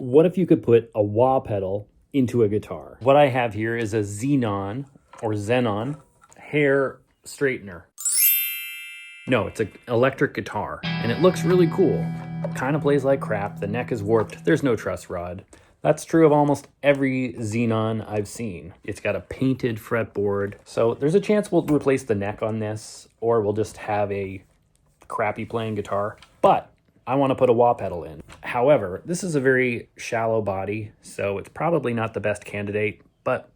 What if you could put a wah pedal into a guitar? What I have here is a zen-on or zen-on hair straightener. No, it's an electric guitar, and it looks really cool. Kind of plays like crap, the neck is warped, there's no truss rod. That's true of almost every zen-on I've seen. It's got a painted fretboard, so there's a chance we'll replace the neck on this, or we'll just have a crappy playing guitar. But I want to put a wah pedal in. However, this is a very shallow body, so it's probably not the best candidate, but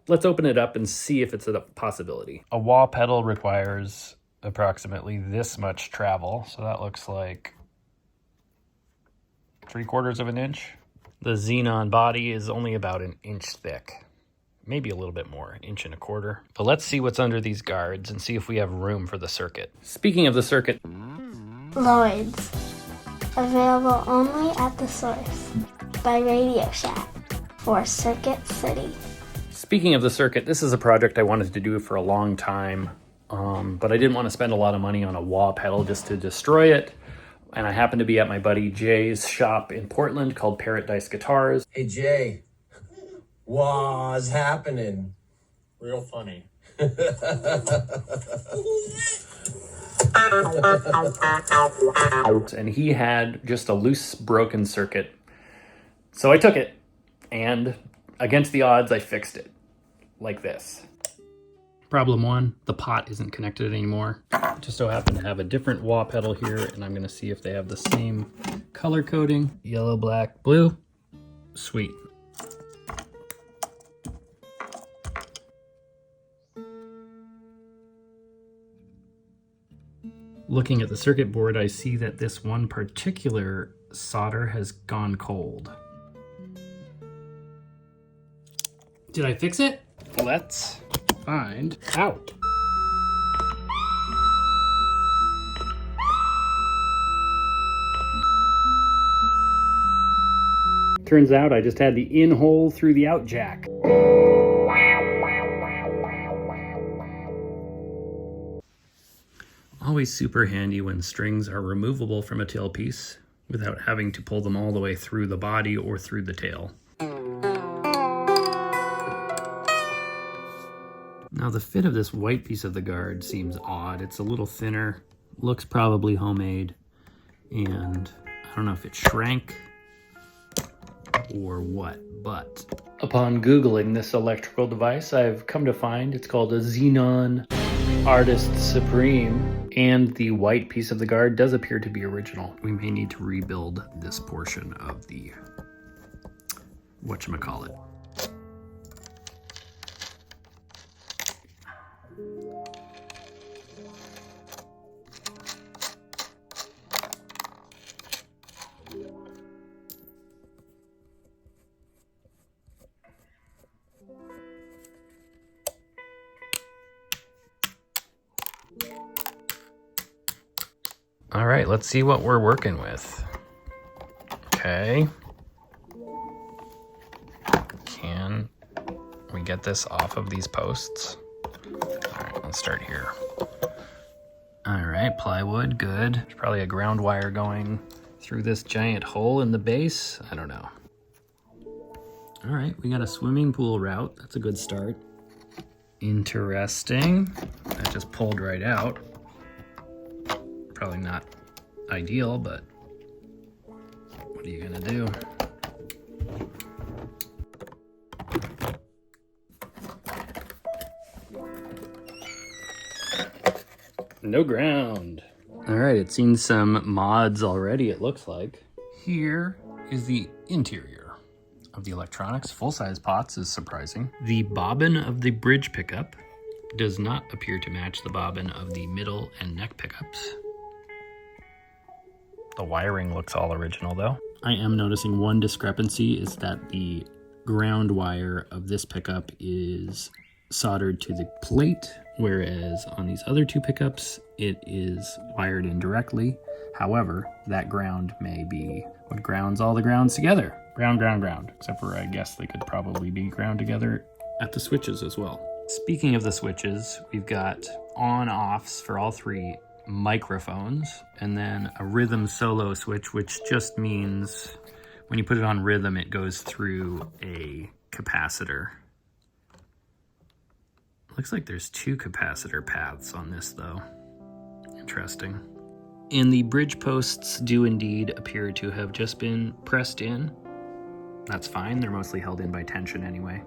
let's open it up and see if it's a possibility. A wah pedal requires approximately this much travel, so that looks like 3/4 of an inch. The zen-on body is only about an inch thick, maybe a little bit more, 1.25 inches. But let's see what's under these guards and see if we have room for the circuit. Speaking of the circuit, Lloyd's, available only at the source by Radio Shack for Circuit City. Speaking of the circuit, this is a project I wanted to do for a long time, but I didn't want to spend a lot of money on a wah pedal just to destroy it. And I happened to be at my buddy Jay's shop in Portland called Paradise Guitars. Hey Jay, what's happening? Real funny. And he had just a loose broken circuit. So I took it, and against the odds, I fixed it like this. Problem 1, the pot isn't connected anymore. Just so happen to have a different wah pedal here, and I'm gonna see if they have the same color coding. Yellow, black, blue. Sweet. Looking at the circuit board, I see that this one particular solder has gone cold. Did I fix it? Let's find out. Turns out I just had the in hole through the out jack. Always super handy when strings are removable from a tailpiece without having to pull them all the way through the body or through the tail. Now the fit of this white piece of the guard seems odd. It's a little thinner, looks probably homemade, and I don't know if it shrank or what, but upon Googling this electrical device, I've come to find it's called a zen-on Artist Supreme, and the white piece of the guard does appear to be original. We may need to rebuild this portion of the whatchamacallit. All right, let's see what we're working with. Okay. Can we get this off of these posts? All right, let's start here. All right, plywood, good. There's probably a ground wire going through this giant hole in the base. I don't know. All right, we got a swimming pool route. That's a good start. Interesting. That just pulled right out. Probably not ideal, but what are you gonna do? No ground. All right, it's seen some mods already, it looks like. Here is the interior of the electronics. Full-size pots is surprising. The bobbin of the bridge pickup does not appear to match the bobbin of the middle and neck pickups. The wiring looks all original though. I am noticing one discrepancy is that the ground wire of this pickup is soldered to the plate, whereas on these other two pickups, it is wired in directly. However, that ground may be what grounds all the grounds together. Ground. Except for I guess they could probably be ground together at the switches as well. Speaking of the switches, we've got on-offs for all three microphones, and then a rhythm solo switch, which just means When you put it on rhythm, it goes through a capacitor. Looks like there's 2 capacitor paths on this though. Interesting. And the bridge posts do indeed appear to have just been pressed in. That's fine, they're mostly held in by tension anyway.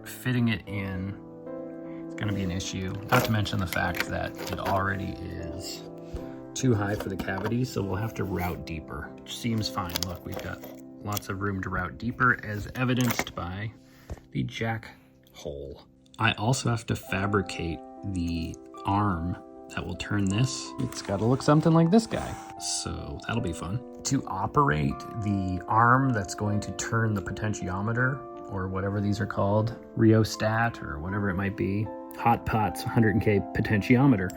Fitting it in is going to be an issue, not to mention the fact that it already is too high for the cavity, so we'll have to route deeper, which seems fine. Look, we've got lots of room to route deeper, as evidenced by the jack hole. I also have to fabricate the arm that will turn this. It's got to look something like this guy, so that'll be fun. To operate the arm that's going to turn the potentiometer, or whatever these are called, rheostat or whatever it might be, hot pot's 100K potentiometer,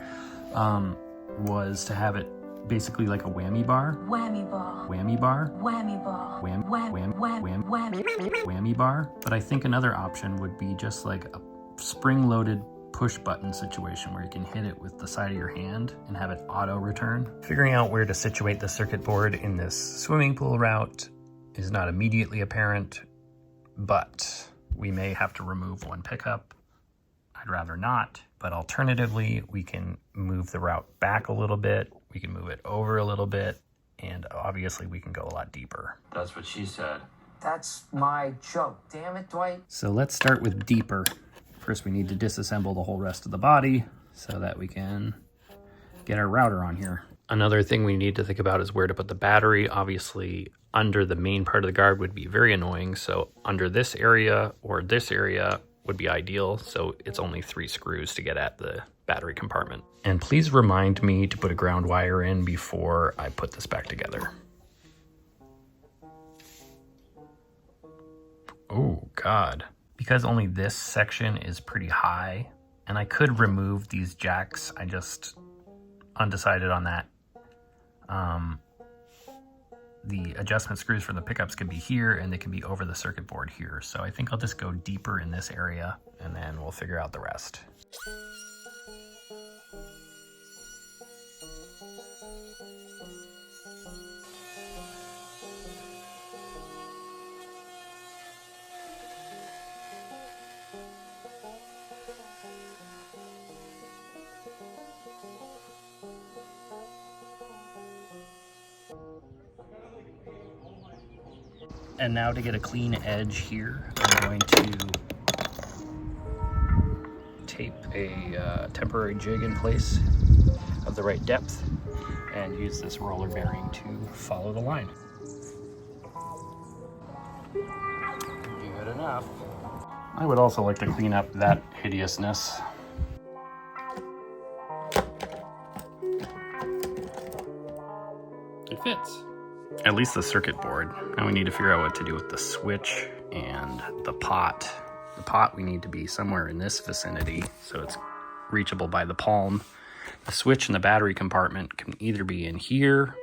was to have it basically like a whammy bar. Whammy bar. Whammy bar. Whammy bar. Whammy bar. But I think another option would be just like a spring-loaded push button situation where you can hit it with the side of your hand and have it auto return. Figuring out where to situate the circuit board in this swimming pool route is not immediately apparent, but we may have to remove one pickup. I'd rather not, but alternatively, we can move the route back a little bit, we can move it over a little bit, and obviously we can go a lot deeper. That's what she said. That's my joke. Damn it, Dwight. So let's start with deeper. First, we need to disassemble the whole rest of the body so that we can get our router on here. Another thing we need to think about is where to put the battery. Obviously, under the main part of the guard would be very annoying, so under this area or this area would be ideal, so it's only 3 screws to get at the battery compartment. And please remind me to put a ground wire in before I put this back together. Oh, God. Because only this section is pretty high, and I could remove these jacks, I just undecided on that. The adjustment screws for the pickups can be here, and they can be over the circuit board here. So I think I'll just go deeper in this area, and then we'll figure out the rest. And now to get a clean edge here, I'm going to tape a temporary jig in place of the right depth and use this roller bearing to follow the line. Good enough. I would also like to clean up that hideousness. It fits. At least the circuit board. Now we need to figure out what to do with the switch and the pot. The pot we need to be somewhere in this vicinity so it's reachable by the palm. The switch and the battery compartment can either be in here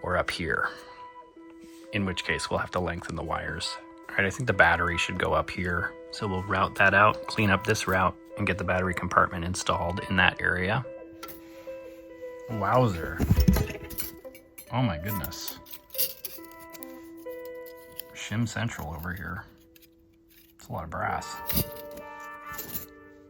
or up here, in which case we'll have to lengthen the wires. All right, I think the battery should go up here. So we'll route that out, clean up this route, and get the battery compartment installed in that area. Wowzer. Oh my goodness. Shim Central over here. It's a lot of brass.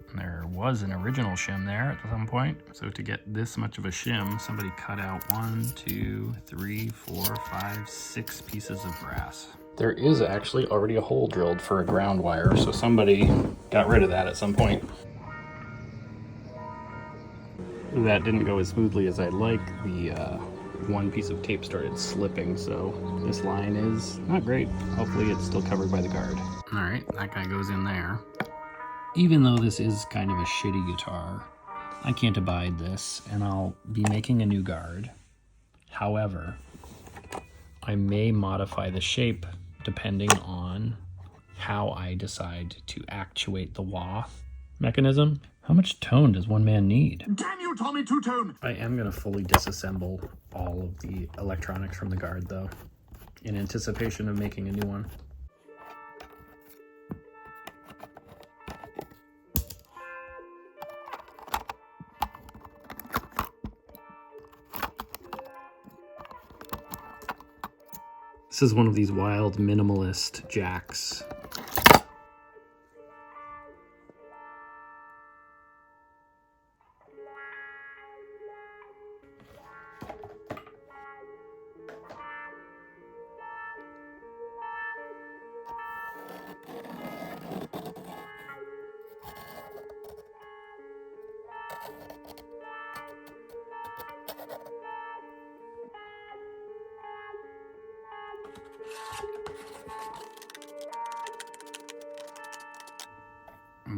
And there was an original shim there at some point. So to get this much of a shim, somebody cut out 1, 2, 3, 4, 5, 6 pieces of brass. There is actually already a hole drilled for a ground wire, so somebody got rid of that at some point. That didn't go as smoothly as I'd like. The one piece of tape started slipping, so this line is not great. Hopefully it's still covered by the guard. All right, that guy goes in there. Even though this is kind of a shitty guitar, I can't abide this, and I'll be making a new guard. However, I may modify the shape depending on how I decide to actuate the wah mechanism. How much tone does one man need? Damn you, Tommy Two-Tone! I am going to fully disassemble all of the electronics from the guard, though, in anticipation of making a new one. This is one of these wild minimalist jacks.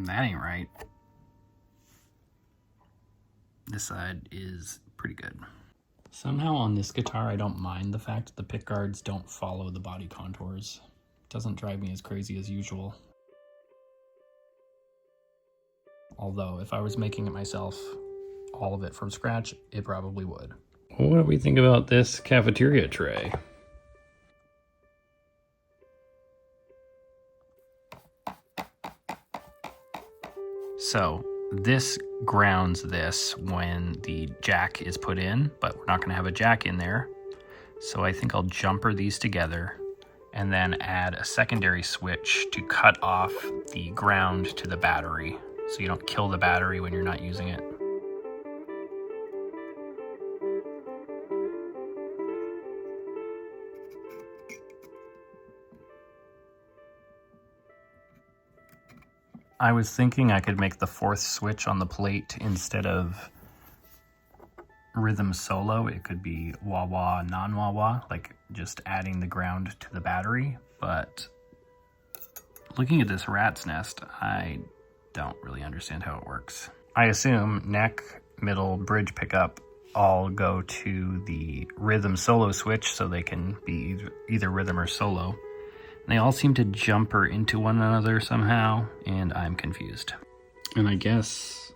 That ain't right. This side is pretty good. Somehow on this guitar, I don't mind the fact that the pickguards don't follow the body contours. It doesn't drive me as crazy as usual. Although, if I was making it myself, all of it from scratch, it probably would. What do we think about this cafeteria tray? So this grounds this when the jack is put in, but we're not going to have a jack in there. So I think I'll jumper these together and then add a secondary switch to cut off the ground to the battery, so you don't kill the battery when you're not using it. I was thinking I could make the fourth switch on the plate instead of rhythm solo. It could be wah-wah, non-wah-wah, like just adding the ground to the battery. But looking at this rat's nest, I don't really understand how it works. I assume neck, middle, bridge pickup all go to the rhythm solo switch so they can be either rhythm or solo. They all seem to jumper into one another somehow, and I'm confused. And I guess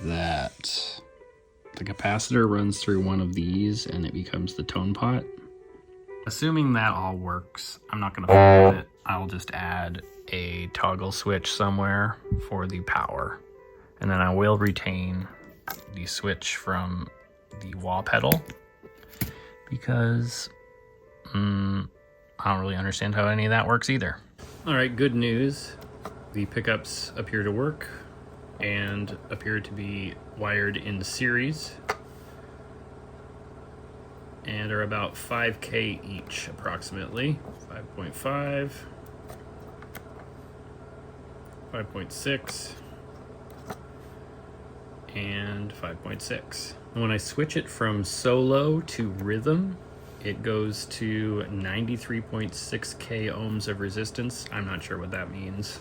that the capacitor runs through one of these and it becomes the tone pot. Assuming that all works, I'm not going to fuck with it. I'll just add a toggle switch somewhere for the power. And then I will retain the switch from the wah pedal because I don't really understand how any of that works either. All right, good news. The pickups appear to work and appear to be wired in series and are about 5K each approximately. 5.5, 5.6, and 5.6. When I switch it from solo to rhythm, it goes to 93.6K ohms of resistance. I'm not sure what that means.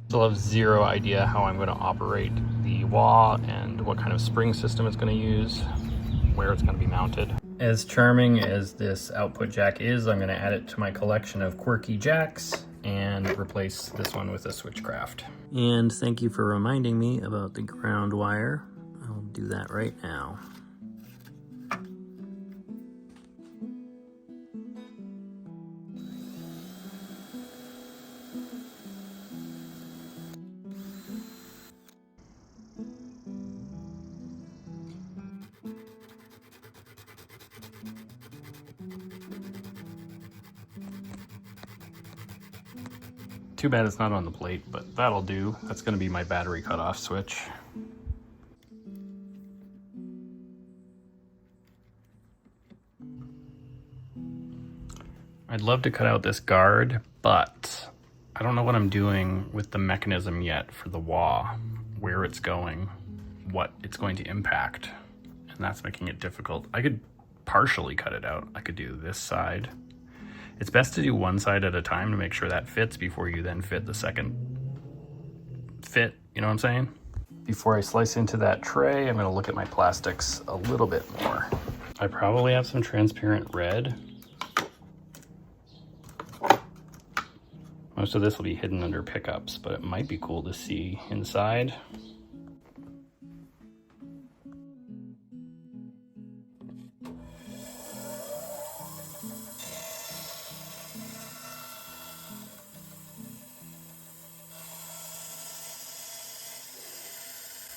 Still have zero idea how I'm going to operate the wah and what kind of spring system it's going to use, where it's going to be mounted. As charming as this output jack is, I'm going to add it to my collection of quirky jacks and replace this one with a switchcraft. And thank you for reminding me about the ground wire. I'll do that right now. Too bad it's not on the plate, but that'll do. That's going to be my battery cutoff switch. I'd love to cut out this guard, but I don't know what I'm doing with the mechanism yet for the wah, where it's going, what it's going to impact, and that's making it difficult. I could partially cut it out. I could do this side. It's best to do one side at a time to make sure that fits before you then fit the second fit, you know what I'm saying? Before I slice into that tray, I'm gonna look at my plastics a little bit more. I probably have some transparent red. Most of this will be hidden under pickups, but it might be cool to see inside.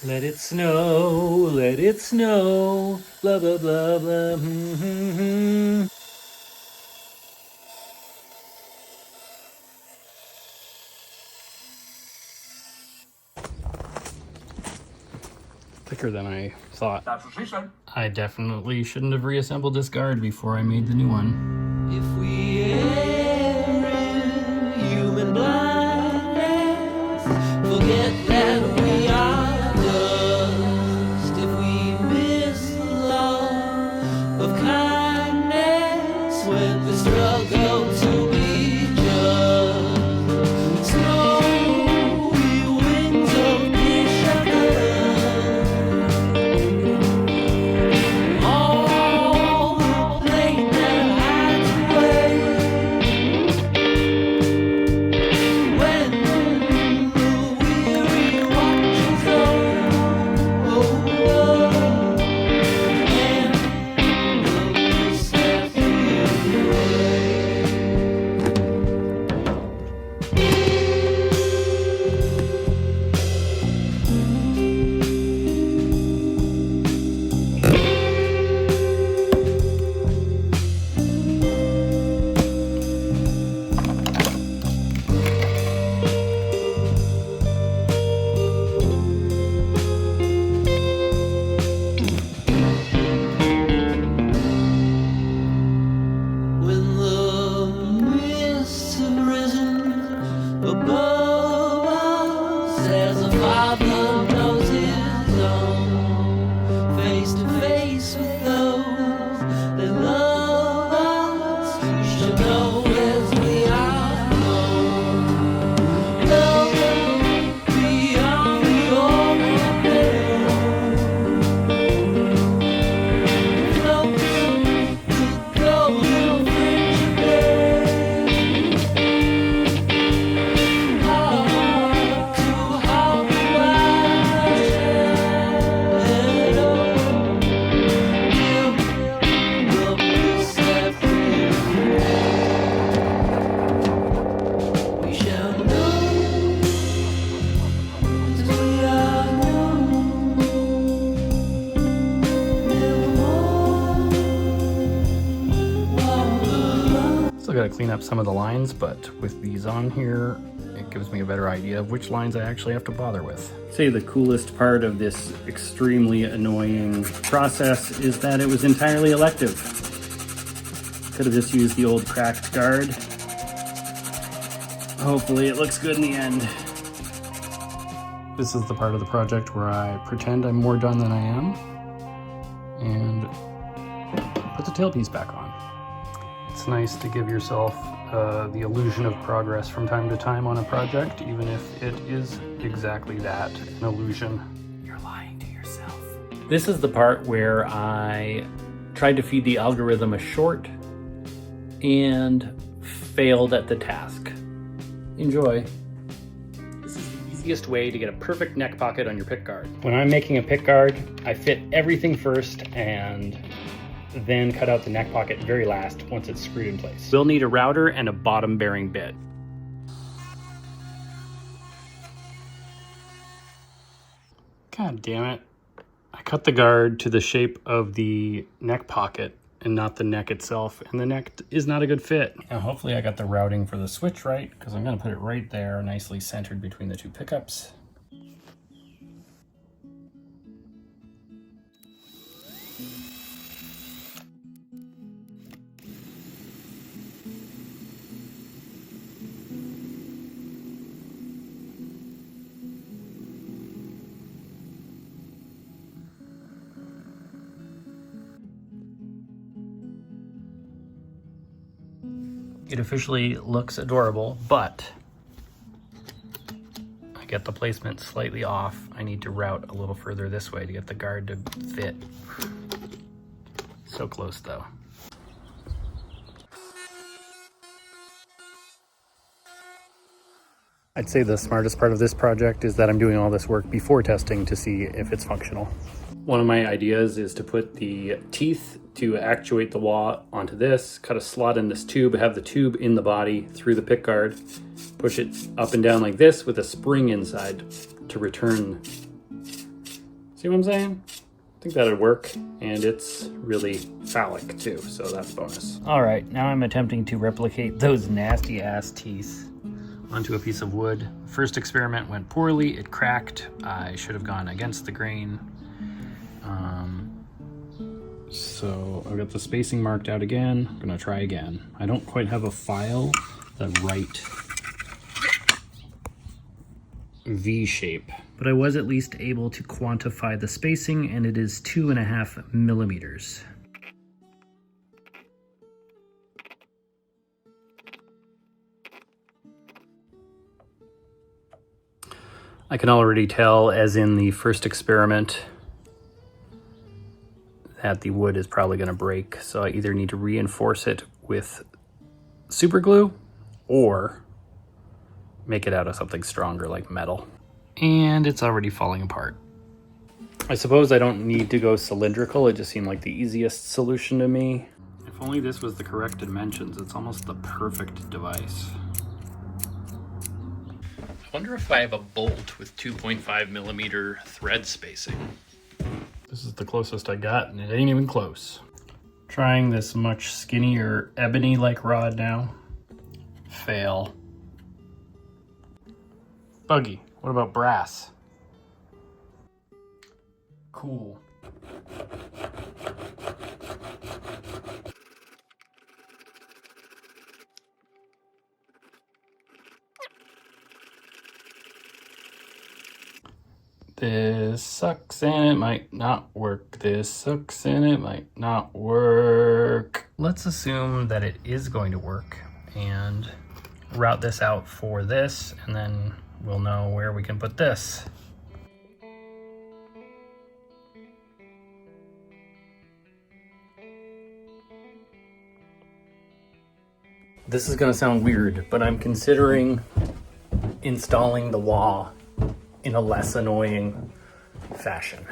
Let it snow, let it snow, blah, blah, blah, blah, Thicker than I thought. That's what she said. I definitely shouldn't have reassembled this guard before I made the new one. If we err in human blindness, forget that we are dust. If we miss the law of kindness when we struggle to be just, snowy winds of Michigan, all the blame that hides away when the weary watches over and the misstep when the mists have risen above us as a father knows his own, face to face with those that love us, we should know as we are known. Love beyond the ordinary floats the golden friendship day. Heart to heart, the wide shadow. Give the misstep we shall know as we are known. Still gotta clean up some of the lines, but with these on here, it gives me a better idea of which lines I actually have to bother with. I'd say the coolest part of this extremely annoying process is that it was entirely elective. Could have just used the old cracked guard. Hopefully it looks good in the end. This is the part of the project where I pretend I'm more done than I am and put the tailpiece back on. It's nice to give yourself the illusion of progress from time to time on a project, even if it is exactly that, an illusion. You're lying to yourself. This is the part where I tried to feed the algorithm a short and failed at the task. Enjoy. This is the easiest way to get a perfect neck pocket on your pickguard. When I'm making a pickguard, I fit everything first and then cut out the neck pocket very last once it's screwed in place. We'll need a router and a bottom bearing bit. God damn it. I cut the guard to the shape of the neck pocket and not the neck itself, and the neck is not a good fit. Now hopefully I got the routing for the switch right, because I'm gonna put it right there, nicely centered between the two pickups. It officially looks adorable, but I get the placement slightly off. I need to route a little further this way to get the guard to fit. So close though. I'd say the smartest part of this project is that I'm doing all this work before testing to see if it's functional. One of my ideas is to put the teeth to actuate the wah onto this, cut a slot in this tube, have the tube in the body through the pickguard, push it up and down like this with a spring inside to return See what I'm saying? I think that'd work, and it's really phallic too, so that's a bonus. All right, now I'm attempting to replicate those nasty ass teeth onto a piece of wood. First experiment went poorly, it cracked. I should have gone against the grain. So I've got the spacing marked out again. I'm gonna try again. I don't quite have a file the right V shape, but I was at least able to quantify the spacing, and it is 2.5 millimeters. I can already tell, as in the first experiment, that the wood is probably going to break, so I either need to reinforce it with super glue or make it out of something stronger like metal. And it's already falling apart. I suppose I don't need to go cylindrical, it just seemed like the easiest solution to me. If only this was the correct dimensions, it's almost the perfect device. I wonder if I have a bolt with 2.5 millimeter thread spacing. This is the closest I got, and it ain't even close. Trying this much skinnier ebony-like rod now. Fail. Buggy, what about brass? Cool. This sucks and it might not work. This sucks and it might not work. Let's assume that it is going to work and route this out for this, and then we'll know where we can put this. This is gonna sound weird, but I'm considering installing the wah in a less annoying fashion.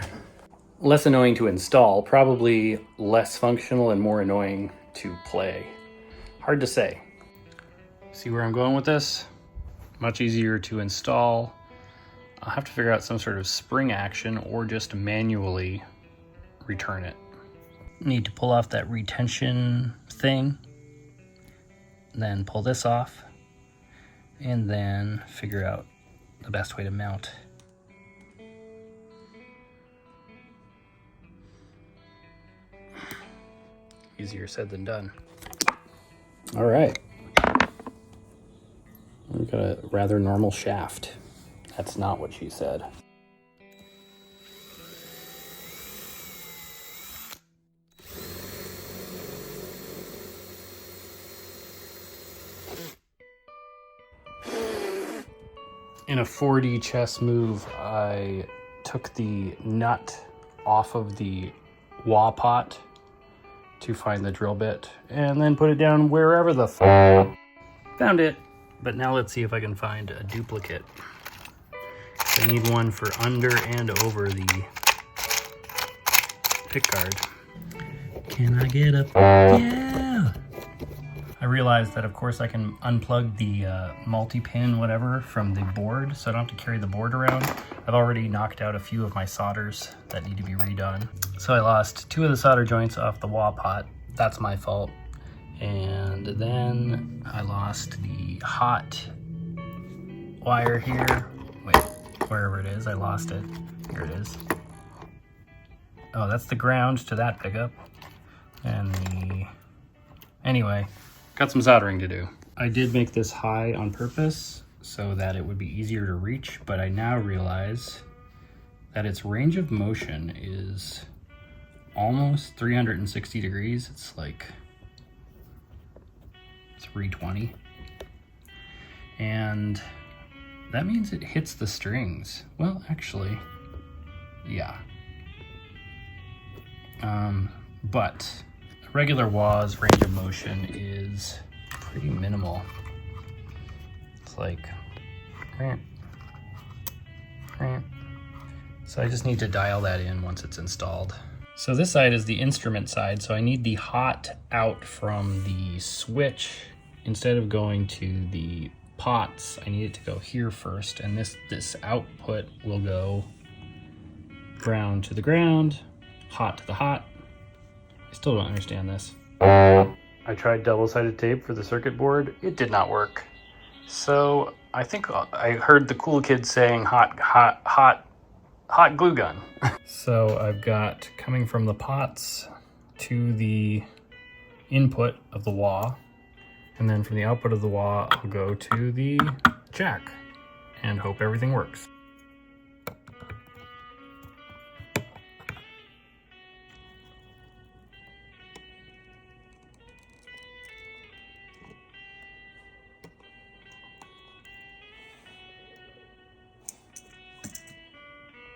Less annoying to install, probably less functional and more annoying to play. Hard to say. See where I'm going with this? Much easier to install. I'll have to figure out some sort of spring action or just manually return it. Need to pull off that retention thing, then pull this off, and then figure out the best way to mount. Easier said than done. All right. We've got a rather normal shaft. That's not what she said. In a 4D chess move, I took the nut off of the wah pot to find the drill bit, and then put it down wherever the found it. But now let's see if I can find a duplicate. I need one for under and over the pickguard. Can I get up? Yeah! I realized that, of course, I can unplug the multi-pin whatever from the board, so I don't have to carry the board around. I've already knocked out a few of my solders that need to be redone. So I lost 2 of the solder joints off the wah pot. That's my fault. And then I lost the hot wire here. Wait, wherever it is, I lost it. Here it is. Oh, that's the ground to that pickup. And the... Anyway, got some soldering to do. I did make this high on purpose so that it would be easier to reach, but I now realize that its range of motion is almost 360 degrees. It's like 320. And that means it hits the strings. Well, actually, yeah. But a regular wah's range of motion is pretty minimal. It's like, so I just need to dial that in once it's installed. So this side is the instrument side, so I need the hot out from the switch. Instead of going to the pots, I need it to go here first, and this output will go ground to the ground, hot to the hot. I still don't understand this. I tried double-sided tape for the circuit board. It did not work. So I think I heard the cool kids saying hot glue gun. So I've got coming from the pots to the input of the wah, and then from the output of the wah, I'll go to the jack and hope everything works.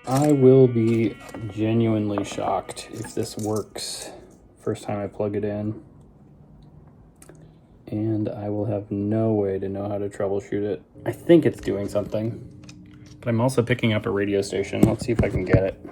I will be genuinely shocked if this works first time I plug it in, and I will have no way to know how to troubleshoot it. I think it's doing something, but I'm also picking up a radio station. Let's see if I can get it.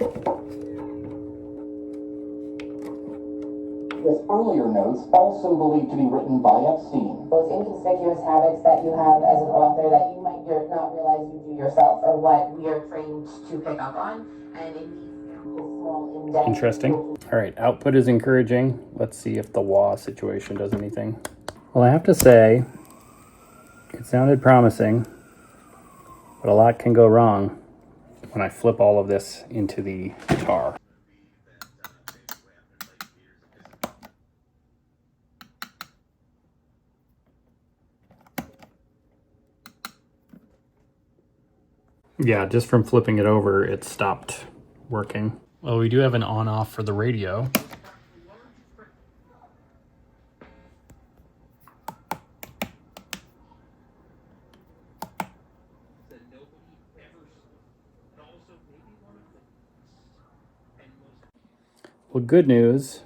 This earlier notes also believed to be written by Epstein. Those inconspicuous habits that you have as an author that you might not realize you do yourself are what we are trained to pick up on. And in these small in-depth... Interesting. All right, output is encouraging. Let's see if the wah situation does anything. Well, I have to say, it sounded promising, but a lot can go wrong when I flip all of this into the guitar. Yeah, just from flipping it over, it stopped working. Well, we do have an on-off for the radio. Well, good news.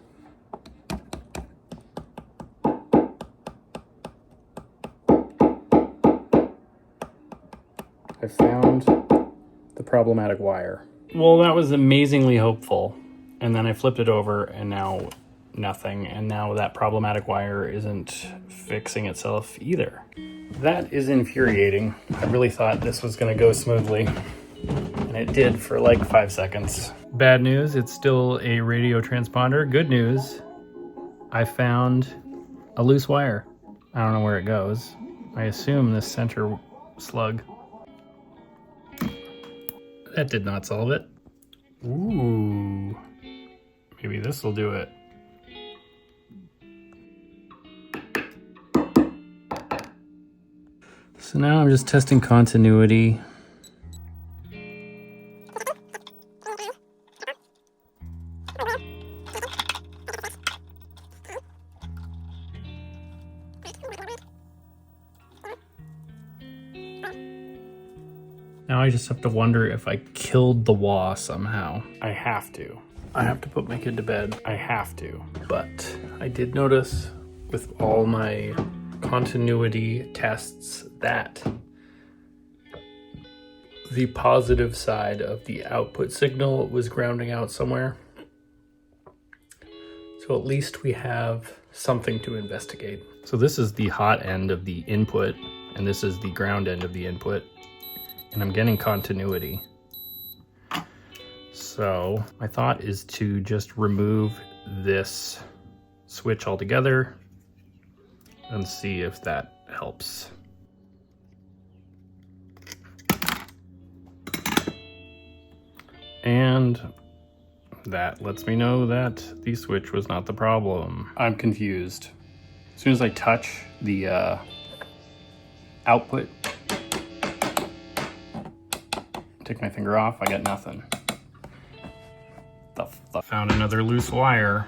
I found the problematic wire. Well, that was amazingly hopeful. And then I flipped it over and now nothing. And now that problematic wire isn't fixing itself either. That is infuriating. I really thought this was going to go smoothly. And it did for like 5 seconds. Bad news, it's still a radio transponder. Good news, I found a loose wire. I don't know where it goes. I assume this center slug. That did not solve it. Ooh, maybe this will do it. So now I'm just testing continuity. Now I just have to wonder if I killed the wah somehow. I have to. I have to put my kid to bed. I have to. But I did notice with all my continuity tests that the positive side of the output signal was grounding out somewhere. So at least we have something to investigate. So this is the hot end of the input, and this is the ground end of the input. And I'm getting continuity. So my thought is to just remove this switch altogether and see if that helps. And that lets me know that the switch was not the problem. I'm confused. As soon as I touch the output, take my finger off, I got nothing. Found another loose wire.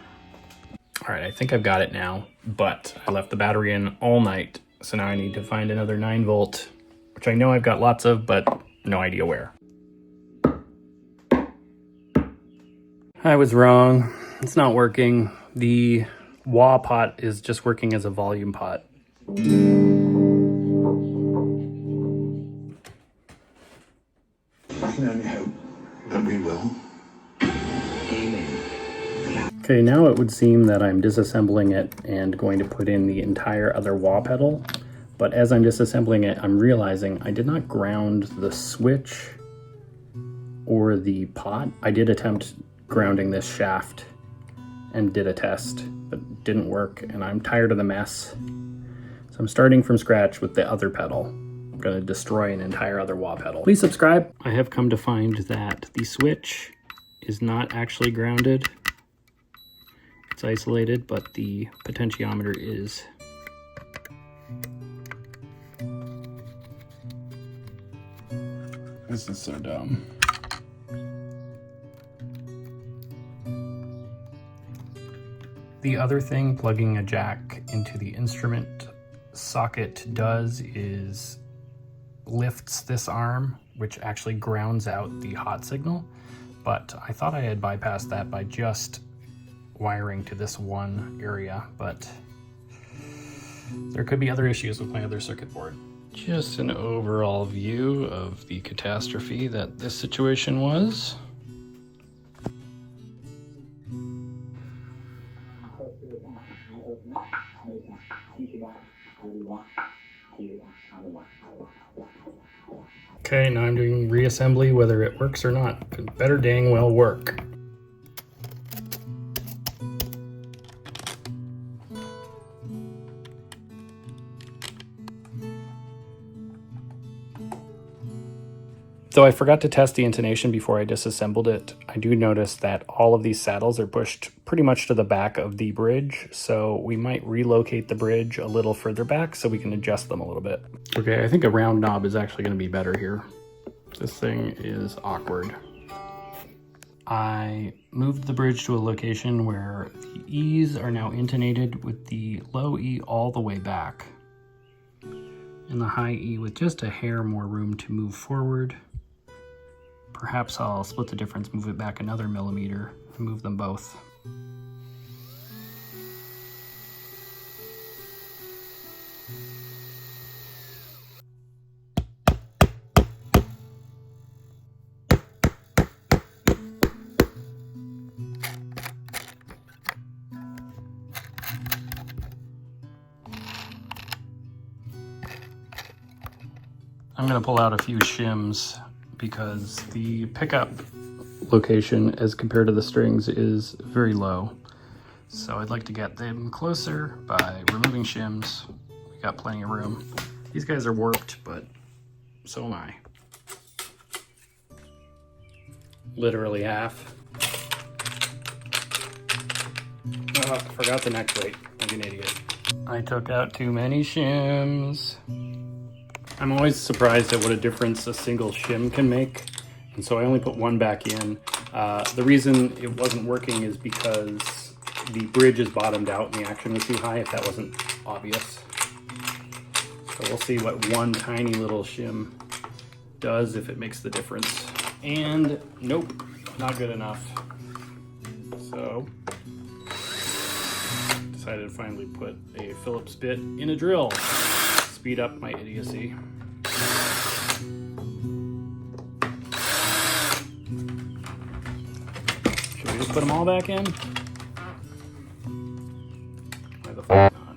All right, I think I've got it now, but I left the battery in all night, so now I need to find another 9-volt, which I know I've got lots of, but no idea where. I was wrong. It's not working. The wah pot is just working as a volume pot. I can only hope that we will. Okay, now it would seem that I'm disassembling it and going to put in the entire other wah pedal. But as I'm disassembling it, I'm realizing I did not ground the switch or the pot. I did attempt grounding this shaft and did a test, but didn't work, and I'm tired of the mess. So I'm starting from scratch with the other pedal. I'm gonna destroy an entire other wah pedal. Please subscribe. I have come to find that the switch is not actually grounded. It's isolated, but the potentiometer is. This is so dumb. The other thing plugging a jack into the instrument socket does is lifts this arm, which actually grounds out the hot signal, but I thought I had bypassed that by just wiring to this one area, but there could be other issues with my other circuit board. Just an overall view of the catastrophe that this situation was. Okay, now I'm doing reassembly whether it works or not. It better dang well work. Though I forgot to test the intonation before I disassembled it, I do notice that all of these saddles are pushed pretty much to the back of the bridge, so we might relocate the bridge a little further back so we can adjust them a little bit. Okay, I think a round knob is actually going to be better here. This thing is awkward. I moved the bridge to a location where the E's are now intonated with the low E all the way back, and the high E with just a hair more room to move forward. Perhaps I'll split the difference, move it back another millimeter, and move them both. I'm gonna pull out a few shims because the pickup location as compared to the strings is very low. So I'd like to get them closer by removing shims. We got plenty of room. These guys are warped, but so am I. Literally half. Oh, I forgot the neck plate, like an idiot. I took out too many shims. I'm always surprised at what a difference a single shim can make, and so I only put one back in. The reason it wasn't working is because the bridge is bottomed out and the action was too high, if that wasn't obvious. So we'll see what one tiny little shim does, if it makes the difference. And nope, not good enough. So decided to finally put a Phillips bit in a drill. Speed up my idiocy. Should we just put them all back in? Why the fuck not?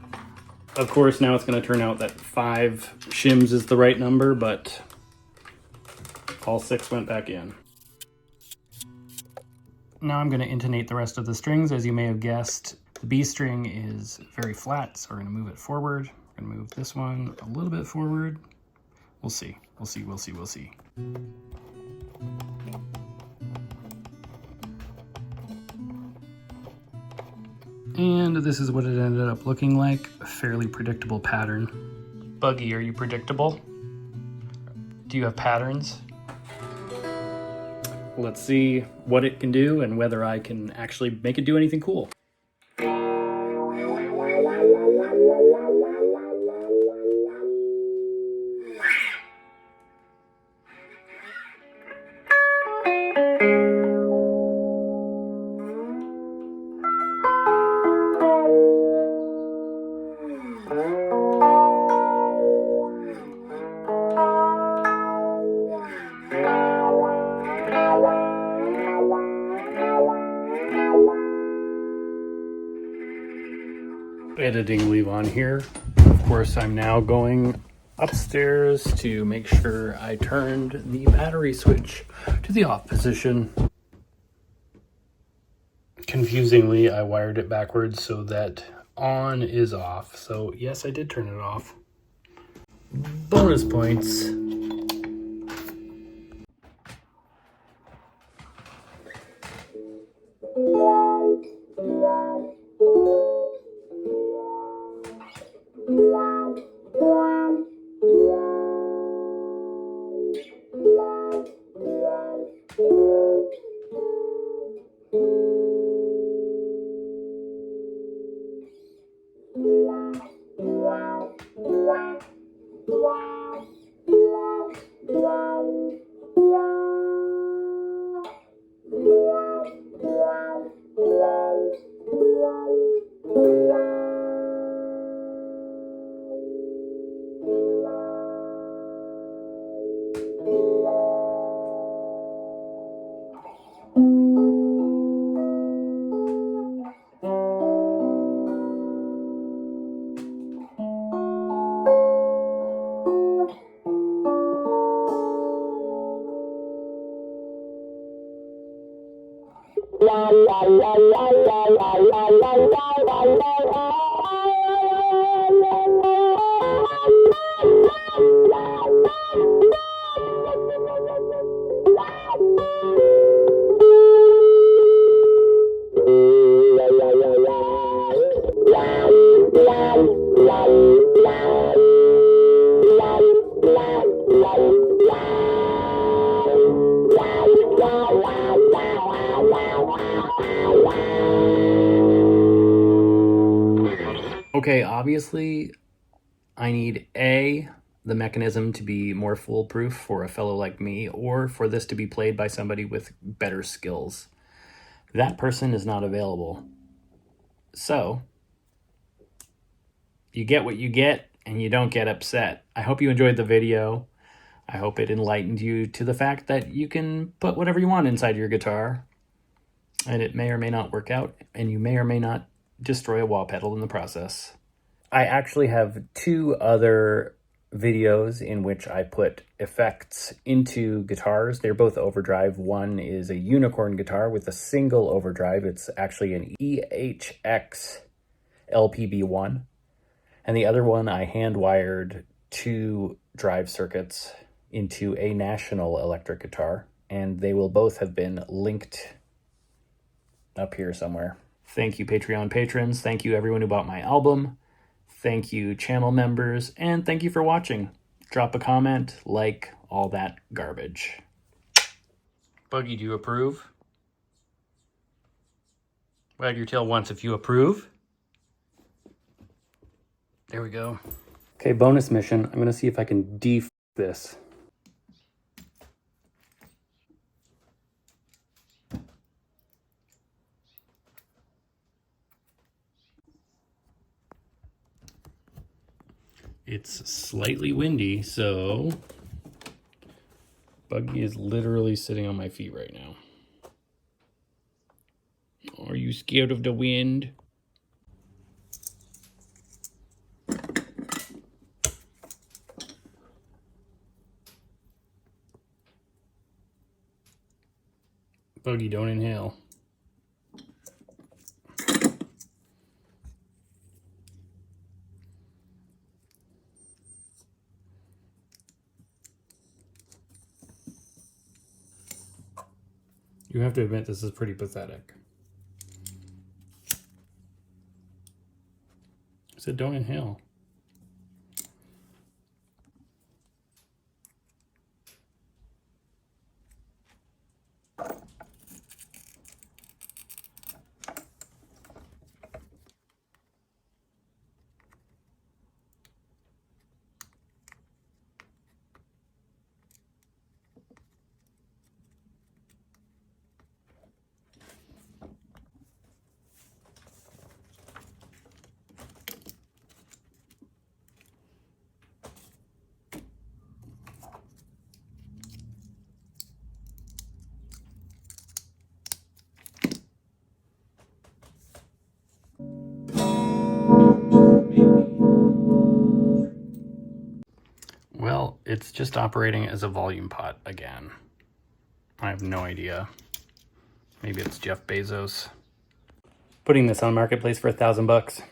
Of course, now it's going to turn out that 5 shims is the right number, but all 6 went back in. Now I'm going to intonate the rest of the strings. As you may have guessed, the B string is very flat, so we're going to move it forward. We're going to move this one a little bit forward. We'll see. We'll see. We'll see. We'll see. And this is what it ended up looking like. A fairly predictable pattern. Buggy, are you predictable? Do you have patterns? Let's see what it can do and whether I can actually make it do anything cool. Editing leave on here. Of course, I'm now going upstairs to make sure I turned the battery switch to the off position. Confusingly, I wired it backwards so that on is off. So yes, I did turn it off. Bonus points. Okay, obviously, I need A, the mechanism to be more foolproof for a fellow like me, or for this to be played by somebody with better skills. That person is not available. So, you get what you get, and you don't get upset. I hope you enjoyed the video. I hope it enlightened you to the fact that you can put whatever you want inside your guitar, and it may or may not work out, and you may or may not destroy a wah pedal in the process. I actually have two other videos in which I put effects into guitars. They're both overdrive. One is a unicorn guitar with a single overdrive. It's actually an EHX LPB1. And the other one, I hand-wired 2 drive circuits into a National electric guitar. And they will both have been linked up here somewhere. Thank you, Patreon patrons. Thank you, everyone who bought my album. Thank you, channel members. And thank you for watching. Drop a comment, like, all that garbage. Buggy, do you approve? Wag your tail once if you approve. There we go. Okay, bonus mission. I'm going to see if I can def this. It's slightly windy, so Buggy is literally sitting on my feet right now. Are you scared of the wind? Buggy, don't inhale. You have to admit this is pretty pathetic. I said don't inhale. it's just operating as a volume pot again. I have no idea. Maybe it's Jeff Bezos. Putting this on Marketplace for $1,000 bucks.